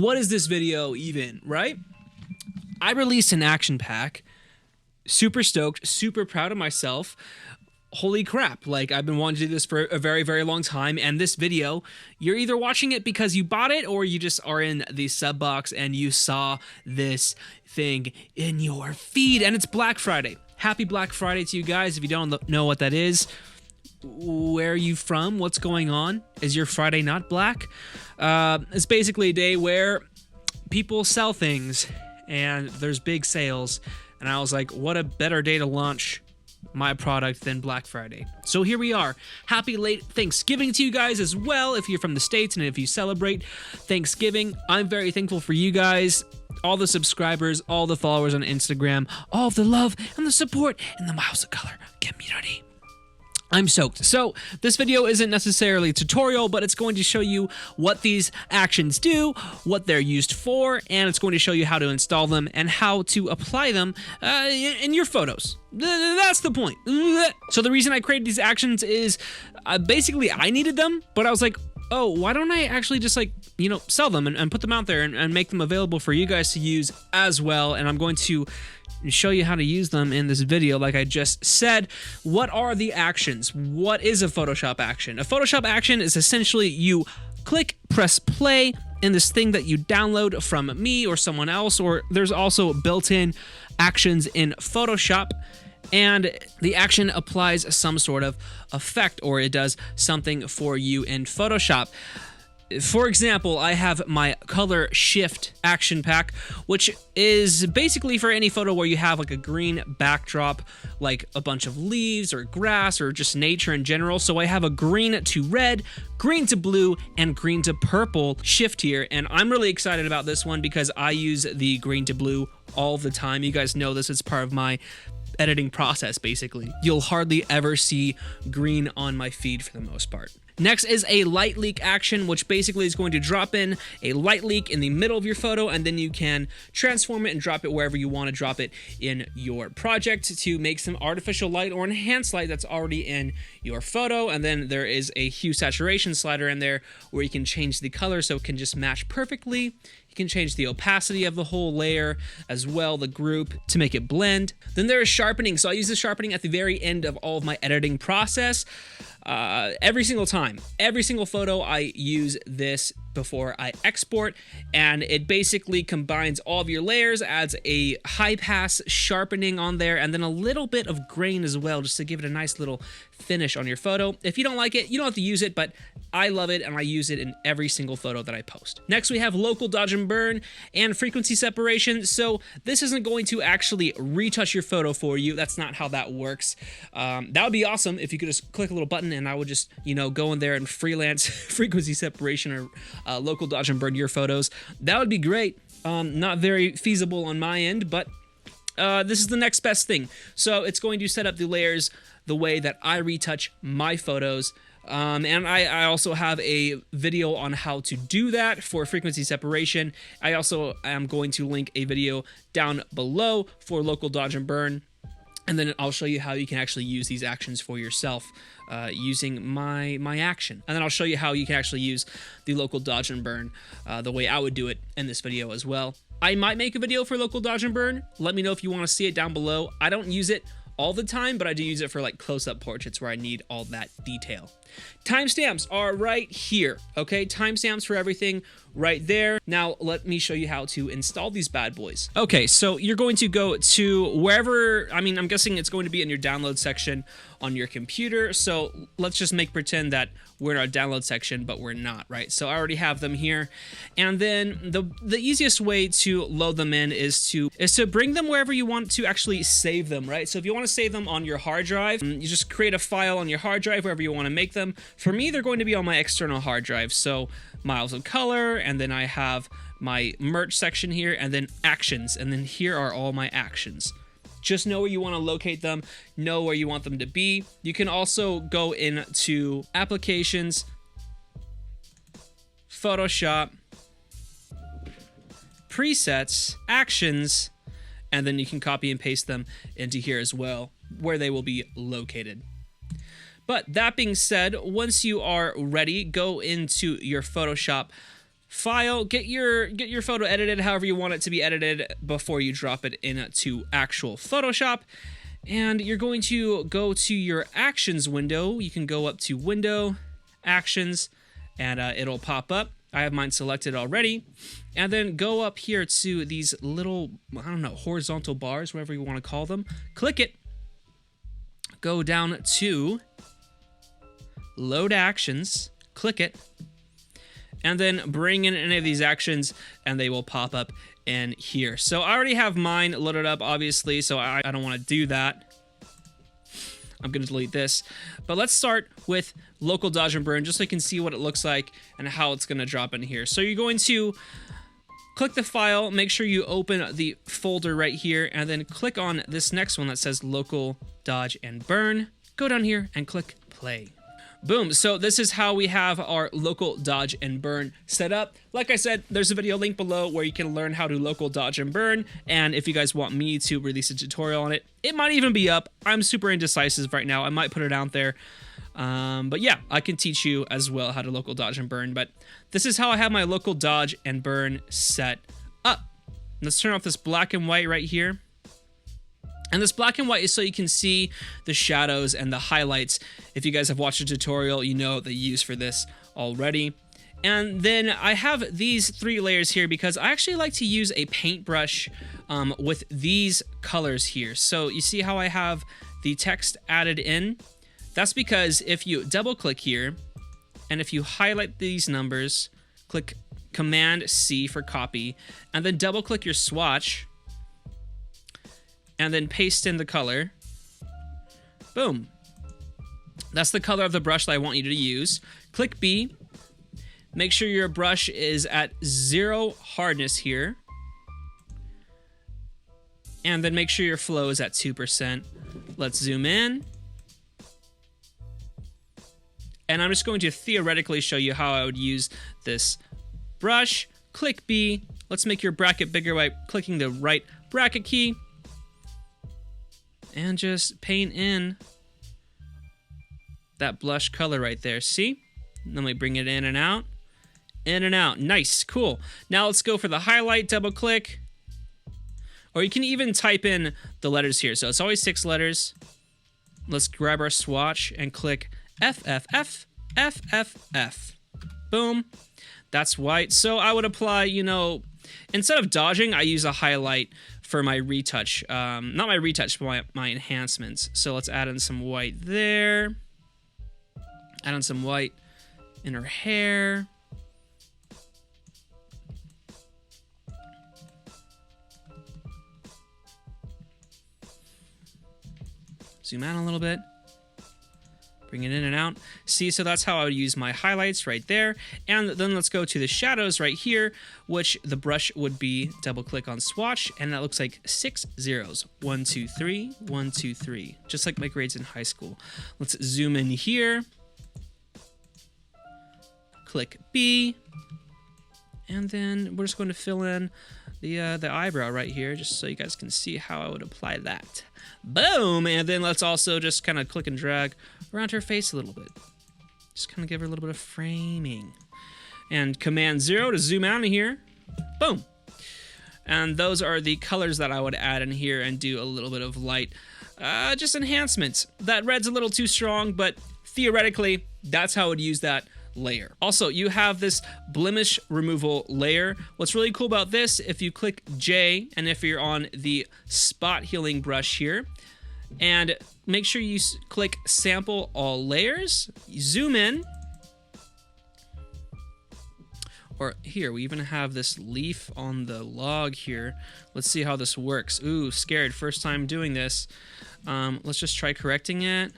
what is this video even, right? I released an action pack. Super stoked, super proud of myself. Holy crap, like I've been wanting to do this for a very, very long time, and this video, you're either watching it because you bought it or you just are in the sub box and you saw this thing in your feed, and it's Black Friday. Happy Black Friday to you guys. If you don't know what that is, where are you from? What's going on? Is your Friday not black? It's basically a day where people sell things and there's big sales, and I was like, what a better day to launch my product than Black Friday. So here we are. Happy late Thanksgiving to you guys as well, if you're from the States and if you celebrate Thanksgiving. I'm very thankful for you guys, all the subscribers, all the followers on Instagram, all the love and the support in the Miles of Color community. I'm soaked. So this video isn't necessarily a tutorial, but it's going to show you what these actions do, what they're used for, and it's going to show you how to install them and how to apply them in your photos. That's the point. So the reason I created these actions is basically I needed them, but I was like, oh, why don't I actually just sell them and put them out there and make them available for you guys to use as well. And I'm going to show you how to use them in this video. Like I just said, what are the actions? What is a Photoshop action? A Photoshop action is essentially you click, press play in this thing that you download from me or someone else, or there's also built-in actions in Photoshop, and the action applies some sort of effect, or it does something for you in Photoshop. For example, I have my color shift action pack, which is basically for any photo where you have like a green backdrop, like a bunch of leaves or grass or just nature in general. So I have a green to red, green to blue, and green to purple shift here. And I'm really excited about this one because I use the green to blue all the time. You guys know this is part of my editing process, basically. You'll hardly ever see green on my feed for the most part. Next is a light leak action, which basically is going to drop in a light leak in the middle of your photo, and then you can transform it and drop it wherever you want to drop it in your project to make some artificial light or enhanced light that's already in your photo. And then there is a hue saturation slider in there where you can change the color so it can just match perfectly. You can change the opacity of the whole layer as well, the group, to make it blend. Then there is sharpening. So I use the sharpening at the very end of all of my editing process. Every single time, every single photo, I use this before I export, and it basically combines all of your layers, adds a high pass sharpening on there, and then a little bit of grain as well, just to give it a nice little finish on your photo. If you don't like it, you don't have to use it, but I love it, and I use it in every single photo that I post. Next, we have local dodge and burn and frequency separation. So this isn't going to actually retouch your photo for you. That's not how that works. That would be awesome if you could just click a little button and I would just, go in there and freelance frequency separation or local dodge and burn your photos. That would be great. Not very feasible on my end, but this is the next best thing. So it's going to set up the layers the way that I retouch my photos. And I also have a video on how to do that for frequency separation. I also am going to link a video down below for local dodge and burn. And then I'll show you how you can actually use these actions for yourself using my action. And then I'll show you how you can actually use the local dodge and burn the way I would do it in this video as well. I might make a video for local dodge and burn. Let me know if you want to see it down below. I don't use it all the time, but I do use it for like close-up portraits where I need all that detail. Timestamps are right here, okay? Timestamps for everything right there. Now, let me show you how to install these bad boys. Okay, so you're going to go to wherever, I'm guessing it's going to be in your download section on your computer. So let's just pretend that we're in our download section, but we're not, right? So I already have them here. And then the easiest way to load them in is to bring them wherever you want to actually save them, right? So if you want to save them on your hard drive, you just create a file on your hard drive wherever you want to make them. For me, they're going to be on my external hard drive. So Miles of Color, and then I have my merch section here, and then actions, and then here are all my actions. Just know where you want to locate them, know where you want them to be. You can also go into Applications, Photoshop, Presets, Actions, and then you can copy and paste them into here as well, where they will be located. But that being said, once you are ready, go into your Photoshop File, get your photo edited however you want it to be edited before you drop it into actual Photoshop. And you're going to go to your actions window. You can go up to Window, Actions, and it'll pop up. I have mine selected already. And then go up here to these little, I don't know, horizontal bars, whatever you want to call them. Click it. Go down to Load Actions. Click it. And then bring in any of these actions, and they will pop up in here. So I already have mine loaded up, obviously, so I don't want to do that. I'm going to delete this. But let's start with local dodge and burn, just so you can see what it looks like and how it's going to drop in here. So you're going to click the file, make sure you open the folder right here, and then click on this next one that says local dodge and burn. Go down here and click play. Boom, so this is how we have our local dodge and burn set up. Like I said, there's a video link below where you can learn how to local dodge and burn, and if you guys want me to release a tutorial on it, it might even be up. I'm super indecisive right now. I might put it out there. But yeah, I can teach you as well how to local dodge and burn, but this is how I have my local dodge and burn set up. Let's turn off this black and white right here. And this black and white is so you can see the shadows and the highlights. If you guys have watched a tutorial, you know the use for this already. And then I have these 3 layers here because I actually like to use a paintbrush with these colors here. So you see how I have the text added in? That's because if you double click here, and if you highlight these numbers, click Command C for copy, and then double click your swatch, and then paste in the color. Boom. That's the color of the brush that I want you to use. Click B. Make sure your brush is at 0 hardness here. And then make sure your flow is at 2%. Let's zoom in. And I'm just going to theoretically show you how I would use this brush. Click B. Let's make your bracket bigger by clicking the right bracket key. And just paint in that blush color right there. See? Let me bring it in and out. In and out. Nice. Cool. Now let's go for the highlight. Double click. Or you can even type in the letters here. So it's always 6 letters. Let's grab our swatch and click FFF, FFF. Boom. That's white. So I would apply, you know, instead of dodging, I use a highlight for my retouch. Not my retouch, but my enhancements. So let's add in some white there. Add in some white in her hair. Zoom out a little bit. Bring it in and out. See, so that's how I would use my highlights right there. And then let's go to the shadows right here, which the brush would be double click on swatch, and that looks like 6 zeros. 1, 2, 3, 1, 2, 3. Just like my grades in high school. Let's zoom in here. Click B. And then we're just going to fill in the eyebrow right here, just so you guys can see how I would apply that. Boom! And then let's also just kind of click and drag around her face a little bit. Just kind of give her a little bit of framing. And Command 0 to zoom out of here. Boom! And those are the colors that I would add in here and do a little bit of light, just enhancements. That red's a little too strong, but theoretically, that's how I would use that layer. Also, you have this blemish removal layer. What's really cool about this, if you click J, and if you're on the spot healing brush here, and make sure you click sample all layers, zoom in, or here, we even have this leaf on the log here. Let's see how this works. Ooh, scared, first time doing this. Let's just try correcting it.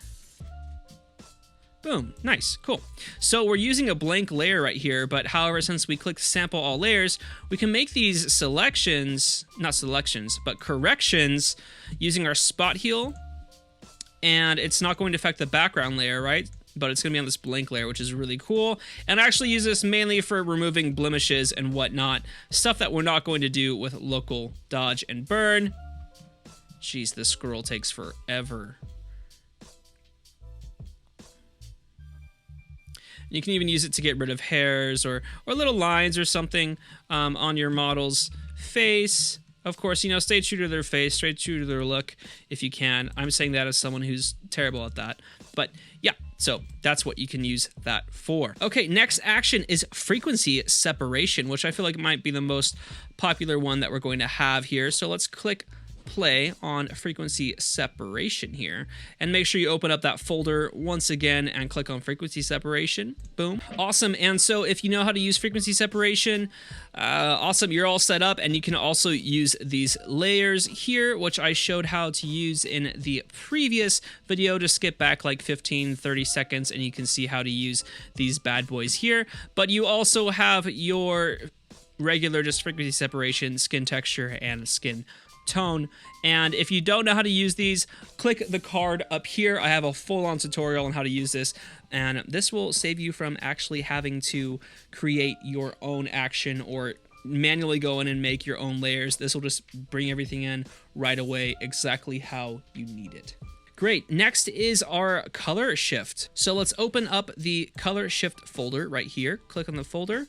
Boom, nice, cool. So we're using a blank layer right here, but however, since we click sample all layers, we can make these selections, not selections, but corrections using our spot heal, and it's not going to affect the background layer, right? But it's gonna be on this blank layer, which is really cool. And I actually use this mainly for removing blemishes and whatnot, stuff that we're not going to do with local dodge and burn. Jeez, this scroll takes forever. You can even use it to get rid of hairs or little lines or something on your model's face. Of course, you know, stay true to their face, stay true to their look if you can. I'm saying that as someone who's terrible at that. But yeah, so that's what you can use that for. Okay, next action is frequency separation, which I feel like might be the most popular one that we're going to have here. So let's click play on frequency separation here and make sure you open up that folder once again and click on frequency separation. Boom. Awesome. And so if you know how to use frequency separation, awesome, you're all set up. And you can also use these layers here, which I showed how to use in the previous video. To skip back like 15-30 seconds and you can see how to use these bad boys here. But you also have your regular just frequency separation, skin texture, and skin tone. And if you don't know how to use these, click the card up here. I have a full-on tutorial on how to use this, and this will save you from actually having to create your own action or manually go in and make your own layers. This will just bring everything in right away exactly how you need it. Great. Next is our color shift. So let's open up the color shift folder right here. Click on the folder.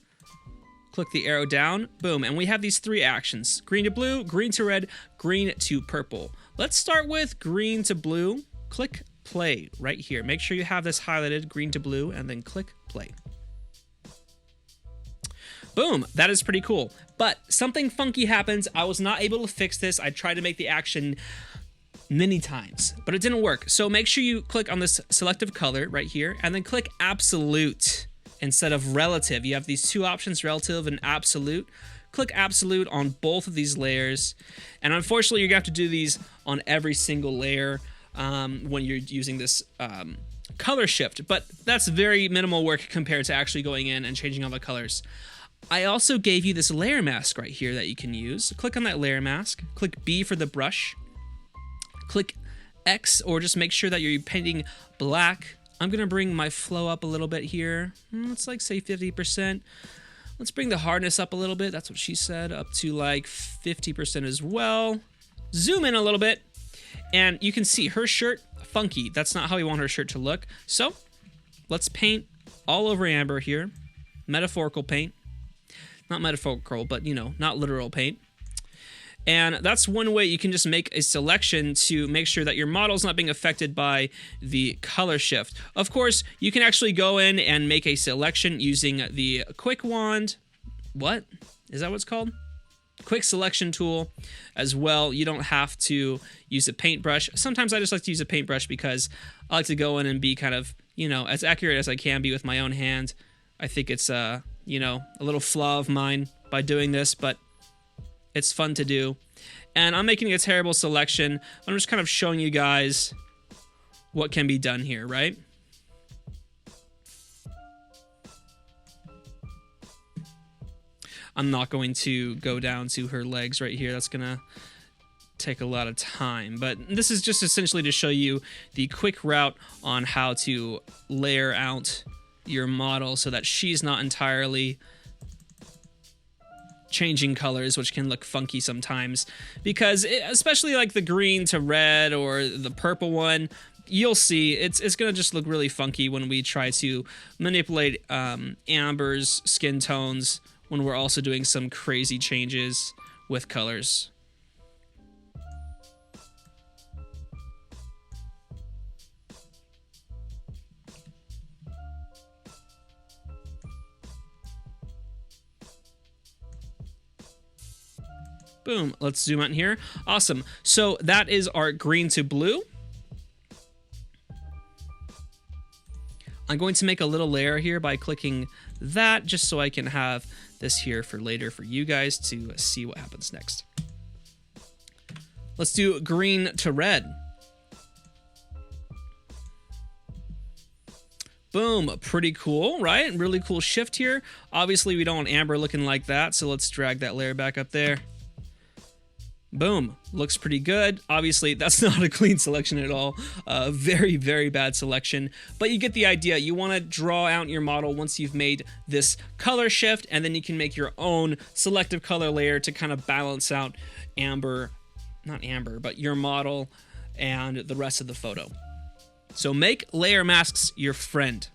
Click the arrow down, boom, and we have these three actions: green to blue, green to red, green to purple. Let's start with green to blue. Click play right here. Make sure you have this highlighted, green to blue, and then click play. Boom, that is pretty cool. But something funky happens. I was not able to fix this. I tried to make the action many times, but it didn't work. So make sure you click on this selective color right here, and then click absolute instead of relative. You have these two options, relative and absolute. Click absolute on both of these layers. And unfortunately, you're gonna have to do these on every single layer when you're using this color shift, but that's very minimal work compared to actually going in and changing all the colors. I also gave you this layer mask right here that you can use. Click on that layer mask, click B for the brush, click X, or just make sure that you're painting black. I'm gonna bring my flow up a little bit here. Let's like say 50%. Let's bring the hardness up a little bit. That's what she said, up to like 50% as well. Zoom in a little bit, and you can see her shirt, funky. That's not how we want her shirt to look. So let's paint all over Amber here. Metaphorical paint. Not metaphorical, but you know, not literal paint. And that's one way you can just make a selection to make sure that your model's not being affected by the color shift. Of course, you can actually go in and make a selection using the quick wand. What? Is that what it's called? Quick selection tool as well. You don't have to use a paintbrush. Sometimes I just like to use a paintbrush because I like to go in and be kind of, you know, as accurate as I can be with my own hand. I think it's, you know, a little flaw of mine by doing this, but it's fun to do. And I'm making a terrible selection. I'm just kind of showing you guys what can be done here, right? I'm not going to go down to her legs right here. That's gonna take a lot of time. But this is just essentially to show you the quick route on how to layer out your model so that she's not entirely changing colors, which can look funky sometimes, because especially like the green to red or the purple one, you'll see it's gonna just look really funky when we try to manipulate Amber's skin tones when we're also doing some crazy changes with colors. Boom, let's zoom out in here. Awesome, so that is our green to blue. I'm going to make a little layer here by clicking that, just so I can have this here for later for you guys to see what happens next. Let's do green to red. Boom, pretty cool, right? Really cool shift here. Obviously, we don't want Amber looking like that, so let's drag that layer back up there. Boom, looks pretty good. Obviously, that's not a clean selection at all. Very, very bad selection, but you get the idea. You want to draw out your model once you've made this color shift, and then you can make your own selective color layer to kind of balance out not Amber, but your model and the rest of the photo. So make layer masks your friend.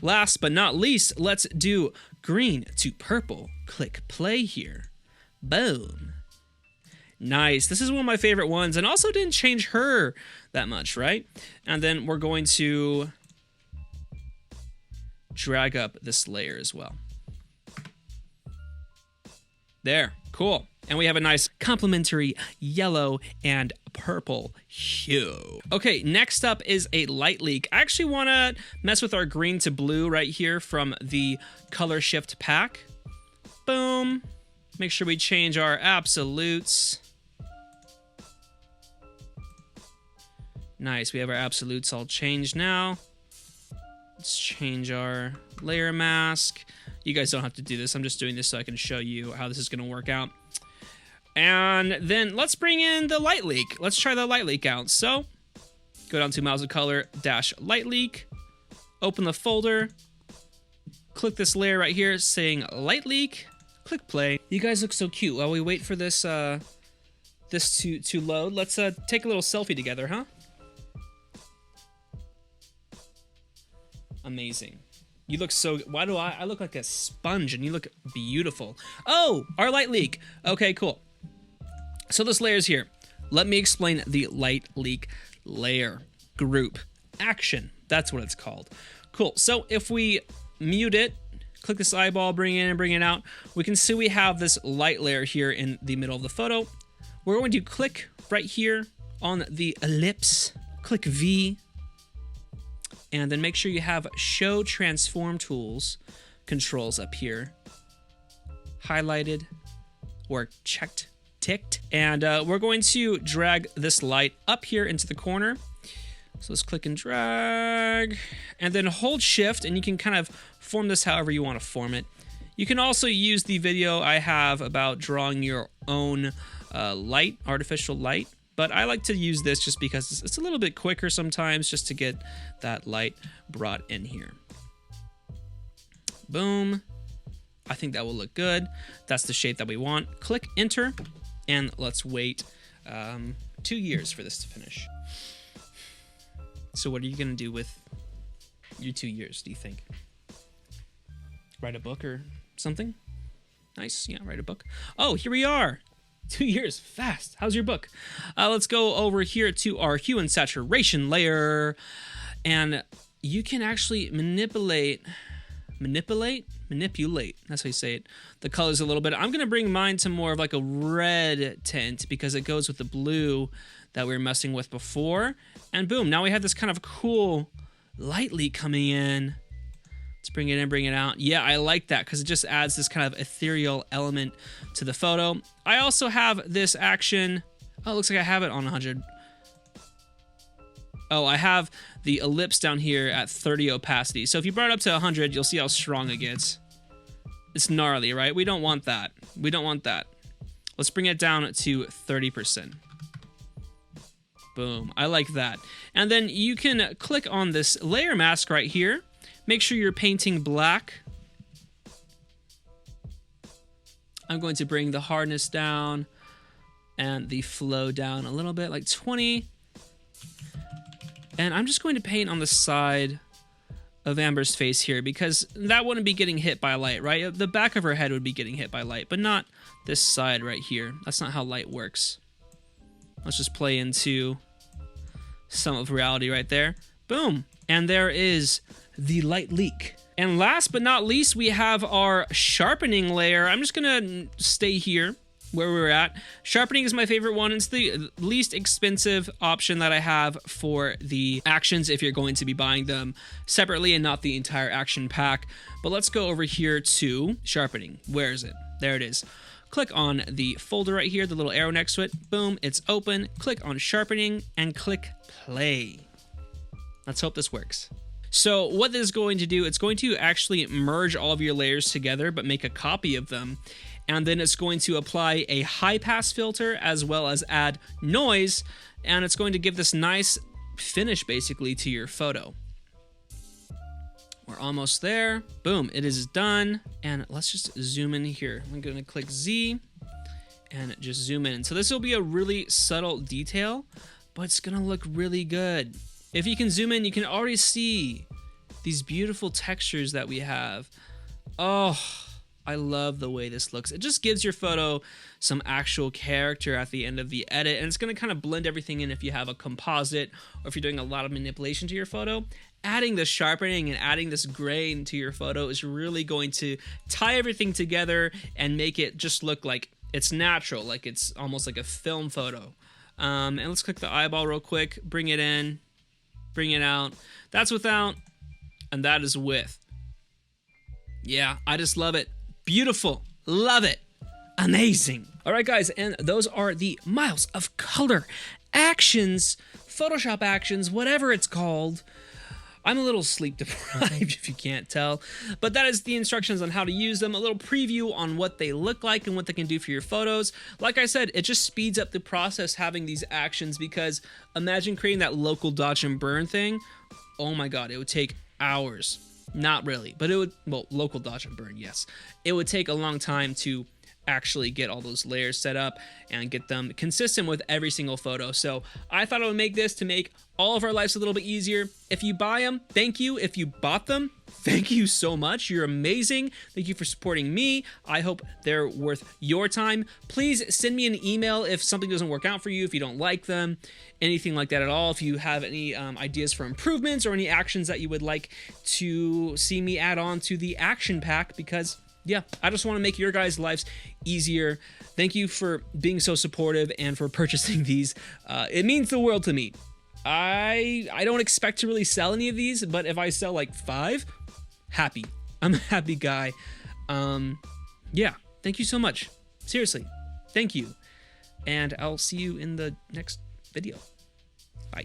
Last but not least, let's do green to purple. Click play here. Boom. Nice. This is one of my favorite ones, and also didn't change her that much, right? And then we're going to drag up this layer as well. There. Cool. And we have a nice complementary yellow and purple hue. Okay, next up is a light leak. I actually want to mess with our green to blue right here from the color shift pack. Boom. Make sure we change our absolutes. Nice, we have our absolutes all changed now. Let's change our layer mask. You guys don't have to do this. I'm just doing this so I can show you how this is going to work out. And then let's bring in the light leak. Let's try the light leak out. So go down to mouse of color - light leak, open the folder, click this layer right here saying light leak, click play. You guys look so cute. While we wait for this this to load, let's take a little selfie together, huh? Amazing. You look so... Why do I look like a sponge and you look beautiful. Oh, our light leak. Okay, cool. So this layer's here. Let me explain the light leak layer. Group. Action. That's what it's called. Cool. So if we mute it, click this eyeball, bring it in and bring it out, we can see we have this light layer here in the middle of the photo. We're going to click right here on the ellipse. Click V. And then make sure you have Show Transform Tools controls up here highlighted or ticked. And we're going to drag this light up here into the corner. So let's click and drag. And then hold Shift, and you can kind of form this however you want to form it. You can also use the video I have about drawing your own light, artificial light. But I like to use this just because it's a little bit quicker sometimes just to get that light brought in here. Boom. I think that will look good. That's the shape that we want. Click enter, and let's wait 2 years for this to finish. So what are you going to do with your 2 years, do you think? Write a book or something? Nice. Yeah, write a book. Oh, here we are. 2 years, fast. How's your book? Let's go over here to our hue and saturation layer, and you can actually manipulate. That's how you say it. The colors a little bit. I'm gonna bring mine to more of like a red tint because it goes with the blue that we were messing with before. And boom, now we have this kind of cool light leak coming in. Let's bring it in, bring it out. Yeah, I like that because it just adds this kind of ethereal element to the photo. I also have this action. Oh, it looks like I have it on 100. Oh, I have the ellipse down here at 30 opacity. So if you brought it up to 100, you'll see how strong it gets. It's gnarly, right? We don't want that. We don't want that. Let's bring it down to 30%. Boom. I like that. And then you can click on this layer mask right here. Make sure you're painting black. I'm going to bring the hardness down and the flow down a little bit, like 20. And I'm just going to paint on the side of Amber's face here because that wouldn't be getting hit by light, right? The back of her head would be getting hit by light, but not this side right here. That's not how light works. Let's just play into some of reality right there. Boom. And there is the light leak. And last but not least, we have our sharpening layer. I'm just gonna stay here where we're at. Sharpening is my favorite one. It's the least expensive option that I have for the actions if you're going to be buying them separately and not the entire action pack. But let's go over here to sharpening. Where is it? There it is. Click on the folder right here, the little arrow next to it. Boom, it's open. Click on sharpening and click play. Let's hope this works. So what this is going to do, it's going to actually merge all of your layers together, but make a copy of them. And then it's going to apply a high pass filter as well as add noise. And it's going to give this nice finish basically to your photo. We're almost there. Boom, it is done. And let's just zoom in here. I'm going to click Z and just zoom in. So this will be a really subtle detail, but it's going to look really good. If you can zoom in, you can already see these beautiful textures that we have. Oh, I love the way this looks. It just gives your photo some actual character at the end of the edit, and it's going to kind of blend everything in if you have a composite or if you're doing a lot of manipulation to your photo. Adding the sharpening and adding this grain to your photo is really going to tie everything together and make it just look like it's natural, like it's almost like a film photo. And let's click the eyeball real quick, bring it in, bring it out. That's without, and that is with. Yeah, I just love it. Beautiful. Love it. Amazing. All right, guys, and those are the miles of color actions, Photoshop actions, whatever it's called. I'm a little sleep deprived if you can't tell, but that is the instructions on how to use them, a little preview on what they look like and what they can do for your photos. Like I said, it just speeds up the process having these actions, because imagine creating that local dodge and burn thing. Oh my God, it would take hours. Not really, but it would, well, local dodge and burn, yes. It would take a long time to actually get all those layers set up and get them consistent with every single photo. So I thought I would make this to make all of our lives a little bit easier. If you buy them, thank you. If you bought them, thank you so much. You're amazing. Thank you for supporting me. I hope they're worth your time. Please send me an email if something doesn't work out for you, if you don't like them, anything like that at all. If you have any ideas for improvements or any actions that you would like to see me add on to the action pack, because yeah, I just want to make your guys' lives easier. Thank you for being so supportive and for purchasing these. It means the world to me. I don't expect to really sell any of these, but if I sell like 5, happy. I'm a happy guy. Yeah, thank you so much. Seriously, thank you. And I'll see you in the next video. Bye.